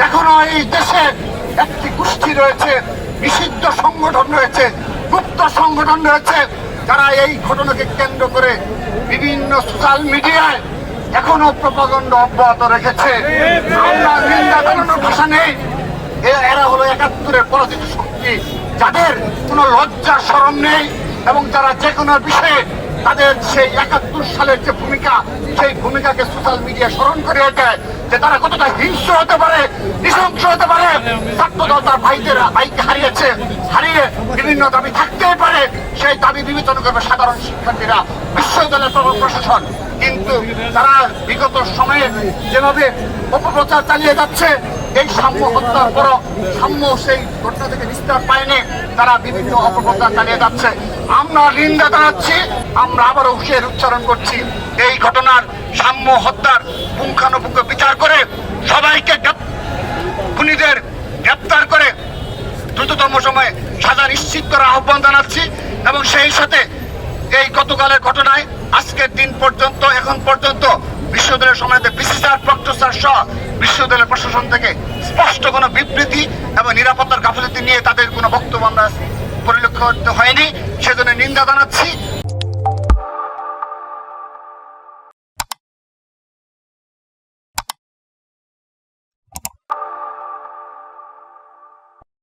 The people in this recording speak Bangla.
এখনো এই দেশে একটি গোষ্ঠী রয়েছে, নিষিদ্ধ সংগঠন রয়েছে, গুপ্ত সংগঠন রয়েছে, যারা এই ঘটনাকে কেন্দ্র করে বিভিন্ন সোশ্যাল মিডিয়ায় এখনো প্রপাগান্ডা অব্যাহত রেখেছে। আমরা নিন্দা জানানোর ভাষা নেই। এরা হলো ৭১-এর পরাজিত শক্তি, যাদের কোনো লজ্জা শরম নেই এবং যারা যে কোনো বিষয়ে তাদের সেই ৭১ সালের যে ভূমিকা, সেই ভূমিকাকে সোশ্যাল মিডিয়া স্মরণ করে দেয় যে তারা কতটা হিংস্র হতে পারে, নৃশংস হতে পারে। ছাত্রদল তার ভাইকে হারিয়ে বিভিন্ন দাবি থাকতেই পারে, সেই দাবি বিবেচনা করবে সাধারণ শিক্ষার্থীরা, বিশ্ববিদ্যালয়ের প্রশাসন। কিন্তু তারা বিগত সময়ে যেভাবে অপপ্রচার চালিয়ে যাচ্ছে, এই সাম্য হত্যার পরও সাম্য সেই ঘটনা থেকে নিস্তার পায়নি, তারা বিভিন্ন অপপ্রচার চালিয়ে যাচ্ছে। আমরা নিন্দা জানাচ্ছি, আমরা আবারও হুঁশিয়ারি উচ্চারণ করছি, এই ঘটনার সাম্য হত্যার পুঙ্খানুপুঙ্খ বিচার করে সবাইকে খুনিদের গ্রেপ্তার করে দ্রুততম সময়ে সাজা নিশ্চিত করার আহ্বান জানাচ্ছি। এবং সেই সাথে এই গতকালের ঘটনায় আজকের দিন পর্যন্ত, এখন পর্যন্ত বিশ্ববিদ্যালয়ের সময়তে বিসিসিআর প্রক্টর সহ বিশ্ববিদ্যালয়ের প্রশাসন থেকে স্পষ্ট কোনো বিবৃতি এবং নিরাপত্তার গাফিলতি নিয়ে তাদের কোনো বক্তব্য আমরা পরিলক্ষিত হয়নি, সেজন্য নিন্দা জানাচ্ছি।